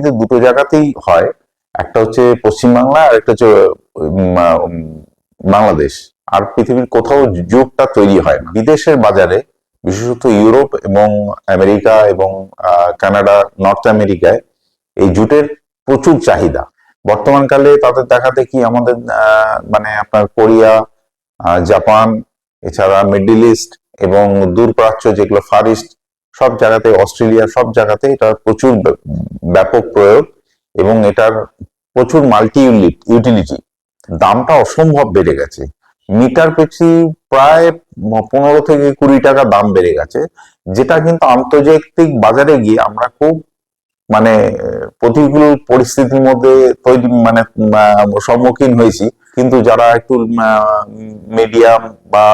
পৃথিবীতে দুটো জায়গাতেই হয়, একটা হচ্ছে পশ্চিমবাংলা আর একটা হচ্ছে বাংলাদেশ। আর পৃথিবীর কোথাও জুটটা তৈরি হয় না। বিদেশের বাজারে বিশেষত ইউরোপ এবং আমেরিকা এবং কানাডা, নর্থ আমেরিকায় এই জুটের প্রচুর চাহিদা। বর্তমানকালে তাদের দেখা দেখি আমাদের মানে আপনার কোরিয়া, জাপান, এছাড়া মিডল ইস্ট এবং দূরপ্রাচ্য যেগুলো ফার ইস্ট, সব জায়গাতে, অস্ট্রেলিয়া, সব জায়গাতে এটা প্রচুর ব্যাপক প্রয়োগ এবং এটার প্রচুর মাল্টি ইউটিলিটি। দামটা অসম্ভব বেড়ে গেছে, মিটার পিছু প্রায় 15 থেকে 20 টাকা দাম বেড়ে গেছে, যেটা কিন্তু আন্তর্জাতিক বাজারে গিয়ে আমরা খুব মানে প্রতিকূল পরিস্থিতির মধ্যে তৈরি মানে সম্মুখীন হয়েছি। কিন্তু যারা একটু মিডিয়াম বা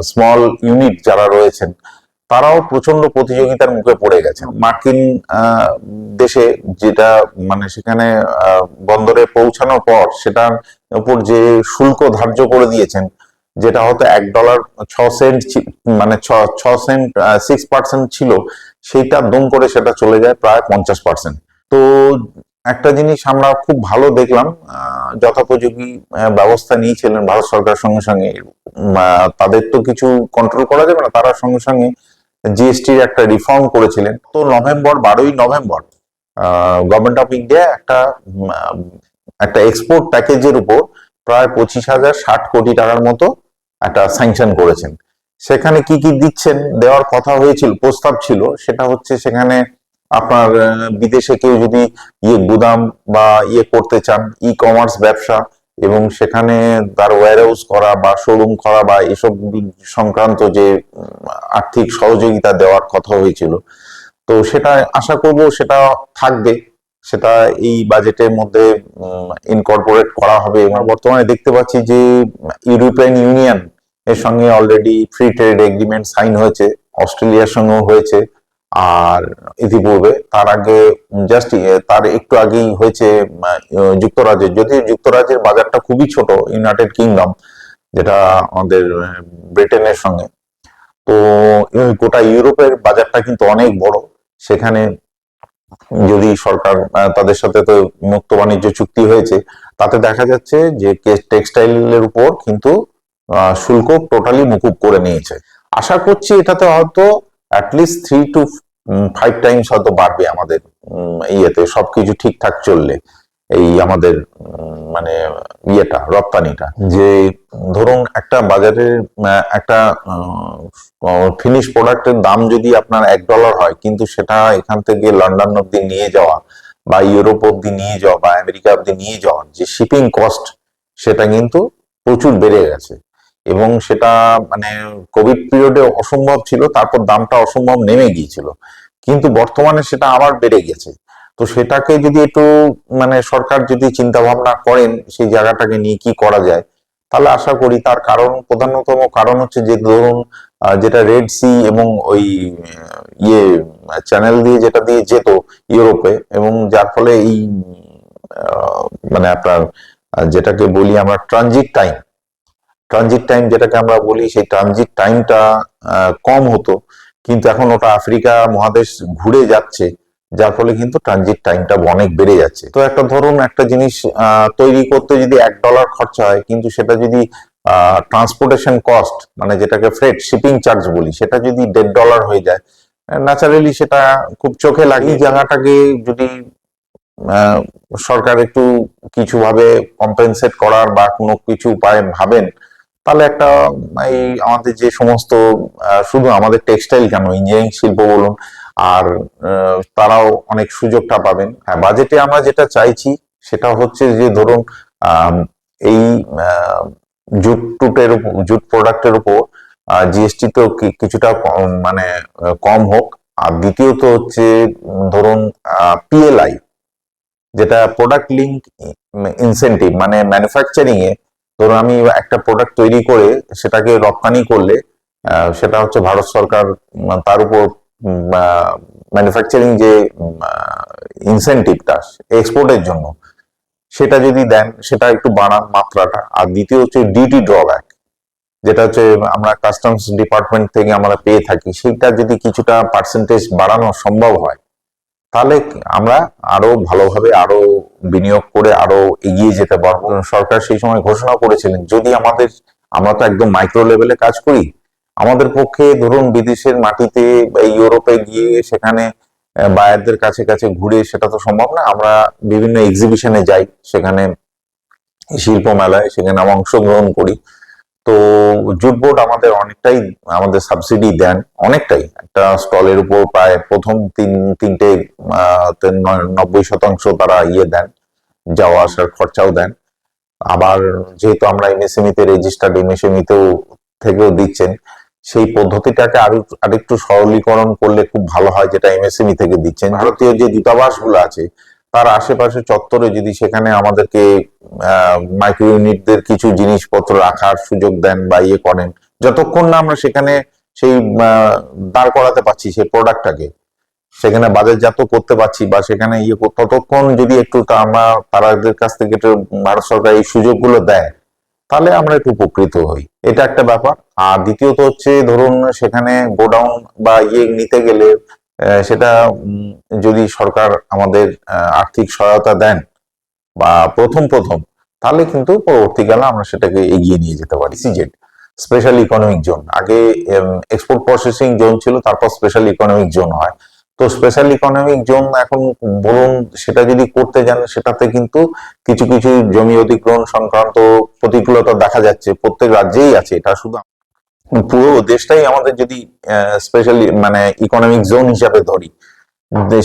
স্মল ইউনিট যারা রয়েছেন, তারাও প্রচন্ড প্রতিযোগিতার মুখে পড়ে গেছে। মার্কিন দেশে যেটা মানে সেখানে বন্দরে পৌঁছানোর পর সেটার উপর যে শুল্ক ধার্য করে দিয়েছেন, যেটা হয়তো $1.06 মানে 6 সেন্ট 6% ছিল, সেইটা দম করে সেটা চলে যায় প্রায় 50%। তো একটা জিনিস আমরা খুব ভালো দেখলাম, যথোপযোগী ব্যবস্থা নিয়েছিলেন ভারত সরকার। সঙ্গে সঙ্গে তাদের তো কিছু কন্ট্রোল করা যাবে না, তারা সঙ্গে সঙ্গে জিএসটির একটা রিফর্ম করেছিলেন। তো 12ই নভেম্বর গভর্নমেন্ট অফ ইন্ডিয়া একটা এক্সপোর্ট প্যাকেজের উপর প্রায় 25,060 কোটি টাকার মতো একটা স্যাংশন করেছেন। সেখানে কি কি দিচ্ছেন, দেওয়ার কথা হয়েছিল, প্রস্তাব ছিল, সেটা হচ্ছে সেখানে আপনার বিদেশে কেউ যদি গুদাম বা করতে চান, ই কমার্স ব্যবসা, এবং সেখানে তার ওয়্যারহাউস করা বা শোরুম করা বা এসব সংক্রান্ত যে আর্থিক সহযোগিতা দেওয়ার কথা হয়েছিল, তো সেটা আশা করব সেটা থাকবে, সেটা এই বাজেটের মধ্যে ইনকর্পোরেট করা হবে। এবং বর্তমানে দেখতে পাচ্ছি যে ইউরোপিয়ান ইউনিয়ন এর সঙ্গে already free trade agreement sign হয়েছে, অস্ট্রেলিয়ার সঙ্গেও হয়েছে, আর ইতিপূর্বে তার আগে তার একটু আগেই হয়েছে যুক্তরাজ্যের। যদিও যুক্তরাজ্যের বাজারটা খুবই ছোট, ইউনাইটেড কিংডম, যেটা আমাদের ব্রিটেনের সঙ্গে, তো গোটা ইউরোপের বাজারটা কিন্তু অনেক বড়। সেখানে যদি সরকার তাদের সাথে তো মুক্ত বাণিজ্য চুক্তি হয়েছে, তাতে দেখা যাচ্ছে যে টেক্সটাইলের উপর কিন্তু শুল্ক টোটালি মুকুব করে নিয়েছে। আশা করছি এটাতে হয়তো অ্যাটলিস্ট 3 to 5 টাইমস হয়তো বাড়বে আমাদের ইয়েতে, সবকিছু ঠিকঠাক চললে, এই আমাদের মানে রপ্তানিটা। যে ধরুন একটা বাজারের একটা ফিনিশ প্রোডাক্টের দাম যদি আপনার $1 হয়, কিন্তু সেটা এখান থেকে লন্ডন অব্দি নিয়ে যাওয়া বা ইউরোপ অব্দি নিয়ে যাওয়া বা আমেরিকা অব্দি নিয়ে যাওয়ার যে শিপিং কস্ট, সেটা কিন্তু প্রচুর বেড়ে গেছে। এবং সেটা মানে কোভিড পিরিয়ডে অসম্ভব ছিল, তারপর দামটা অসম্ভব নেমে গিয়েছিল, কিন্তু বর্তমানে সেটা আবার বেড়ে গেছে। তো সেটাকে যদি একটু মানে সরকার যদি চিন্তা ভাবনা করেন সেই জায়গাটাকে নিয়ে কি করা যায়, তাহলে আশা করি তার প্রধানতম কারণ হচ্ছে যে ধরুন যেটা রেড সি এবং ওই চ্যানেল দিয়ে যেটা দিয়ে যেত ইউরোপে, এবং যার ফলে এই মানে আপনার যেটাকে বলি আমরা ট্রানজিট টাইম যেটাকে আমরা বলি, সেই ট্রানজিট টাইমটা কম হতো, কিন্তু এখন ওটা আফ্রিকা মহাদেশ ঘুরে যাচ্ছে, যার ফলে কিন্তু ট্রানজিট টাইমটা অনেক বেড়ে যাচ্ছে। তো একটা ধরুন একটা জিনিস তৈরি করতে যদি $1 খরচা হয়, কিন্তু সেটা যদি ট্রান্সপোর্টেশন কস্ট মানে যেটাকে ফ্রেট শিপিং চার্জ বলি, সেটা যদি $1.5 হয়ে যায়, ন্যাচারালি সেটা খুব চোখে লাগে। এই জায়গাটাকে যদি সরকার একটু কিছু ভাবে কম্পেনসেট করার বা কোনো কিছু উপায় ভাবেন, তাহলে একটা এই আমাদের যে সমস্ত শুধু আমাদের টেক্সটাইল কেন, ইঞ্জিনিয়ারিং শিল্প বলুন, আর তারাও অনেক সুযোগটা পাবেন। হ্যাঁ, বাজেটে আমরা যেটা চাইছি সেটা হচ্ছে যে ধরুন এই জুট প্রোডাক্টের উপর জিএসটি তো কিছুটা মানে কম হোক। আর দ্বিতীয়ত হচ্ছে ধরুন পিএলআই, যেটা প্রোডাক্ট লিঙ্ক ইনসেন্টিভ, মানে ম্যানুফ্যাকচারিং এ ধরুন আমি একটা প্রোডাক্ট তৈরি করে সেটাকে রপ্তানি করলে সেটা হচ্ছে ভারত সরকার তার উপর ম্যানুফ্যাকচারিং যে ইনসেন্টিভটা এক্সপোর্টের জন্য, সেটা যদি দেন, সেটা একটু বাড়ান মাত্রাটা। আর দ্বিতীয় হচ্ছে ডিউটি ড্রব্যাক, যেটা হচ্ছে আমরা কাস্টমস ডিপার্টমেন্ট থেকে আমরা পেয়ে থাকি, সেটা যদি কিছুটা পার্সেন্টেজ বাড়ানো সম্ভব হয়, তাহলে আমরা আরো ভালোভাবে আরো বিনিয়োগ করে আরো এগিয়ে যেতে পারবো। সরকার সেই সময় ঘোষণা করেছিলেন যদি আমরা তো একদম মাইক্রো লেভেলে কাজ করি, আমাদের পক্ষে ধরুন বিদেশের মাটিতে ইউরোপে গিয়ে সেখানে বায়ারদের কাছে কাছে ঘুরে সেটা তো সম্ভব না। আমরা বিভিন্ন এক্সিবিশনে যাই, সেখানে শিল্প মেলায় সেখানে আমরা অংশগ্রহণ করি। তো জুট বোর্ড আমাদের সাবসিডি দেন অনেকটাই, একটা স্টলের উপর প্রায় প্রথম তিনটে 90% তারা দেন, যাওয়া আসার খরচাও দেন। আবার যেহেতু আমরা এমএসএমই তে রেজিস্টার্ড, এমএসএমই থেকেও দিচ্ছেন, সেই পদ্ধতিটাকে আরেকটু সরলীকরণ করলে খুব ভালো হয়, যেটা এমএসএমই থেকে দিচ্ছেন। ভারতীয় যে দূতাবাস গুলো আছে তার আশেপাশে চত্বরে যদি সেখানে আমাদেরকে মাইক্রো ইউনিটদের কিছু জিনিসপত্র রাখার সুযোগ দেন বা করেন, যতক্ষণ না আমরা সেখানে সেই দাঁড় করাতে পারছি সেই প্রোডাক্টটাকে, সেখানে বাজারজাত করতে পারছি বা সেখানে ততক্ষণ যদি একটু তাদের কাছ থেকে একটু ভারত সরকার এই সুযোগগুলো দেয়, তাহলে আমরা একটু উপকৃত হই। এটা একটা ব্যাপার। আর দ্বিতীয়ত হচ্ছে ধরুন সেখানে গোডাউন বা নিতে গেলে সেটা যদি সরকার আমাদের আর্থিক সহায়তা দেন বা প্রথম তাহলে কিন্তু পরবর্তীকালে আমরা সেটাকে এগিয়ে নিয়ে যেতে পারি। সিজেড স্পেশাল ইকোনমিক জোন, আগে এক্সপোর্ট প্রসেসিং জোন ছিল, তারপর স্পেশাল ইকোনমিক জোন হয়। তো স্পেশাল ইকোনমিক জোন এখন বলুন সেটা যদি করতে যান, সেটাতে কিন্তু কিছু কিছু জমি অধিগ্রহণ সংক্রান্ত প্রতিকূলতা দেখা যাচ্ছে, প্রত্যেক রাজ্যেই আছে। এটা শুধু পুরো দেশটাই আমাদের যদি স্পেশালি ইকোনমিক জোন হিসাবে ধরি,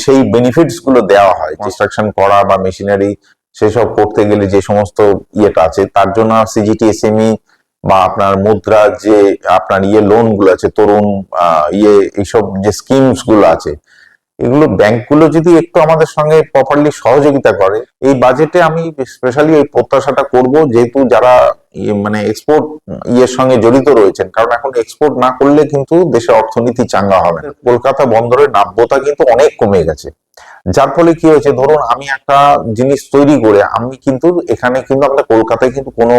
সেই বেনিফিটস গুলো দেওয়া হয়, কনস্ট্রাকশন করা বা মেশিনারি সেসব করতে গেলে যে সমস্ত ইয়েটা আছে, তার জন্য সিজিটি এসএমই বা আপনার মুদ্রা যে আপনার লোন গুলো আছে, তরুণ এইসব যে স্কিমস গুলো আছে, এগুলো ব্যাংকগুলো যদি একটু আমাদের সঙ্গে প্রপারলি সহযোগিতা করে। এই বাজেটে আমি স্পেশালি এই প্রত্যাশাটা করব, যেহেতু যারা এক্সপোর্ট সঙ্গে জড়িত রয়েছেন, কারণ এখন এক্সপোর্ট না করলে কিন্তু দেশের অর্থনীতি চাঙ্গা হবে না। কলকাতা বন্দরের নাব্যতা কিন্তু অনেক কমে গেছে, যার ফলে কি হয়েছে, ধরুন আমি একটা জিনিস তৈরি করে আমি কিন্তু এখানে কিন্তু আমাদের কলকাতায় কিন্তু কোনো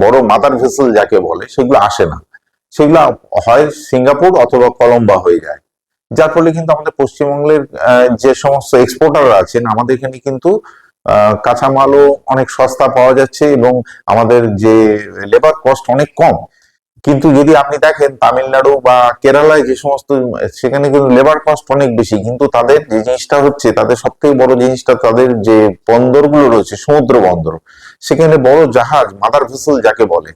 বড় মাদার ভেসেল যাকে বলে সেগুলো আসে না, সেগুলো হয় সিঙ্গাপুর অথবা কলম্বা হয়ে যায়। যার ফলে কিন্তু আমাদের পশ্চিমবঙ্গের যে সমস্ত এক্সপোর্টার আছেন, আমাদের এখানে কিন্তু কাঁচামালও অনেক সস্তা পাওয়া যাচ্ছে এবং আমাদের যে লেবার কস্ট অনেক কম। কিন্তু যদি আপনি দেখেন তামিলনাড়ু বা কেরালায় যে সমস্ত, সেখানে কিন্তু লেবার কস্ট অনেক বেশি, কিন্তু তাদের যে জিনিসটা হচ্ছে, তাদের সব থেকে বড় জিনিসটা তাদের যে বন্দরগুলো রয়েছে, সমুদ্র বন্দর, সেখানে বড় জাহাজ মাদার ভেসেল যাকে বলে,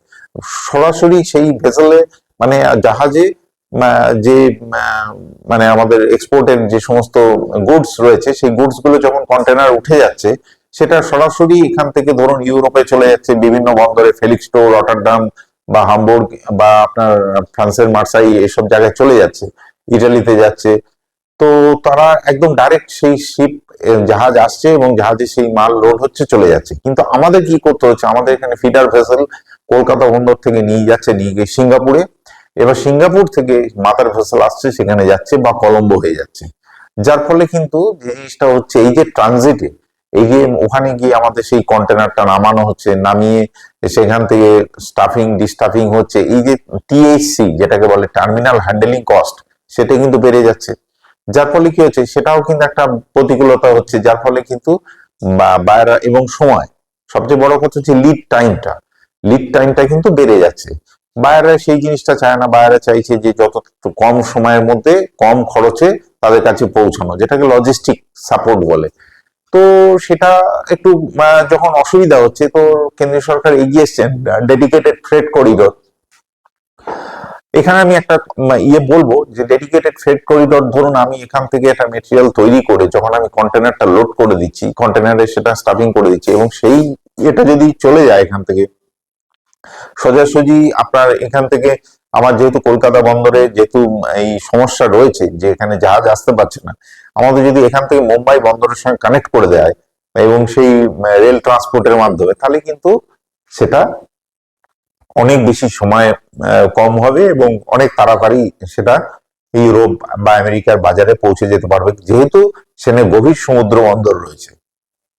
সরাসরি সেই ভেসেলে জাহাজে যে আমাদের এক্সপোর্টের যে সমস্ত গুডস রয়েছে, সেই গুডস গুলো যখন কন্টেনার উঠে যাচ্ছে, সেটা সরাসরি এখান থেকে ধরুন ইউরোপে চলে যাচ্ছে, বিভিন্ন বন্দরে ফেলিক্সটো, রটারডাম বা হামবুর্গ বা আপনার ফ্রান্সের মার্সাই এসব জায়গায় চলে যাচ্ছে, ইটালিতে যাচ্ছে। তো তারা একদম ডাইরেক্ট সেই জাহাজ আসছে এবং জাহাজে সেই মাল লোড হচ্ছে, চলে যাচ্ছে। কিন্তু আমাদের কি করতে হচ্ছে, আমাদের এখানে ফিডার ভেসেল কলকাতা বন্দর থেকে নিয়ে যাচ্ছে, নিয়ে গিয়ে সিঙ্গাপুরে, এবার সিঙ্গাপুর থেকে মাদার ভেসেল আসছে, সেখানে যাচ্ছে বা কলম্বো হয়ে যাচ্ছে। যার ফলে কিন্তু যে জিনিসটা হচ্ছে, এই যে ট্রানজিটে, এই যে ওখানে গিয়ে আমাদের সেই কন্টেনারটা নামানো হচ্ছে, নামিয়ে সেখান থেকে স্টাফিং ডিস্টাফিং হচ্ছে, এই যে টিএইচসি যেটাকে বলে টার্মিনাল হ্যান্ডেলিং কস্ট, সেটা কিন্তু বেড়ে যাচ্ছে। যার ফলে কি হচ্ছে, সেটাও কিন্তু একটা প্রতিকূলতা হচ্ছে, যার ফলে কিন্তু বায়রা এবং সময়, সবচেয়ে বড় কথা হচ্ছে লিড টাইমটা কিন্তু বেড়ে যাচ্ছে। বায়াররা সেই জিনিসটা চায় না, বায়াররা চাইছে যে যত কম সময়ের মধ্যে কম খরচে তাদের কাছে পৌঁছানো, যেটাকে লজিস্টিক সাপোর্ট বলে। তো সেটা একটু যখন অসুবিধা হচ্ছে, তো কেন্দ্রীয় সরকার এগিয়ে এসছেন ডেডিকেটেড ফ্রেট করিডোর। এখানে আমি একটা বলবো যে ডেডিকেটেড ফ্রেট করিডোর, ধরুন আমি এখান থেকে একটা মেটেরিয়াল তৈরি করে যখন আমি কন্টেনারটা লোড করে দিচ্ছি, কন্টেনারে সেটা স্টাফিং করে দিচ্ছি, এবং সেই এটা যদি চলে যায় এখান থেকে সোজাসুজি আপনার এখান থেকে, আমার যেহেতু কলকাতা বন্দরে যেহেতু এই সমস্যা রয়েছে যে এখানে জাহাজ আসতে পারছে না, আমাদের যদি এখান থেকে মুম্বাই বন্দরের সঙ্গে কানেক্ট করে দেয় এবং সেই রেল ট্রান্সপোর্টের মাধ্যমে, তাহলে কিন্তু সেটা অনেক বেশি সময় কম হবে এবং অনেক তাড়াতাড়ি সেটা ইউরোপ বা আমেরিকার বাজারে পৌঁছে যেতে পারবে, যেহেতু সেখানে গভীর সমুদ্র বন্দর রয়েছে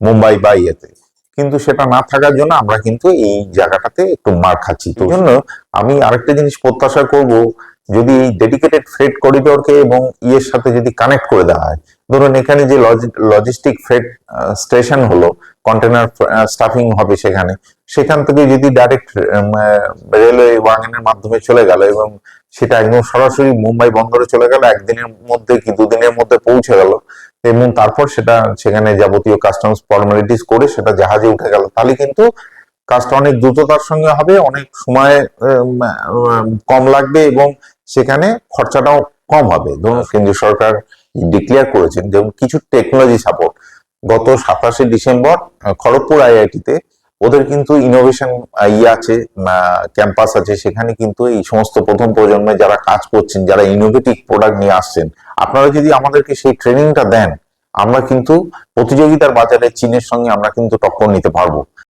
মুম্বাই বা কিন্তু সেটা না থাকার জন্য আমরা কিন্তু এই জায়গাটাতে একটু মার খাচ্ছি। তো জন্য আমি আরেকটা জিনিস প্রত্যাশা করব, যদি এই ডেডিকেটেড ফ্রেট করিডোরকে এবং সাথে যদি কানেক্ট করে দেওয়া হয়, ধরুন এখানে যে লজিস্টিক ফ্রেট স্টেশন হলো, কন্টেনার স্টাফিং হবে সেখান থেকে যদি ডাইরেক্ট রেলওয়ে ওয়াগনের মাধ্যমে চলে গেল এবং সেটা একদম সরাসরি মুম্বাই বন্দরে চলে গেল, একদিনের মধ্যে কি দুদিনের মধ্যে পৌঁছে গেল, এবং তারপর সেটা সেখানে যাবতীয় কাস্টমস ফর্মালিটিস করে সেটা জাহাজে উঠে গেল, তাহলে কিন্তু কাজটা অনেক দ্রুততার সঙ্গে হবে, অনেক সময় কম লাগবে এবং সেখানে খরচাটাও কম হবে। ধরুন কেন্দ্রীয় সরকার ডিক্লেয়ার করেছেন যেমন কিছু টেকনোলজি সাপোর্ট। গত 27শে ডিসেম্বর খড়গপুর আইআইটিতে ওদের কিন্তু ইনোভেশন আছে, ক্যাম্পাস আছে, সেখানে কিন্তু এই সমস্ত প্রথম প্রজন্মে যারা কাজ করছেন, যারা ইনোভেটিভ প্রোডাক্ট নিয়ে আসছেন, আপনারা যদি আমাদেরকে সেই ট্রেনিংটা দেন, আমরা কিন্তু প্রতিযোগিতার বাজারে চীনের সঙ্গে আমরা কিন্তু টক্কর নিতে পারবো।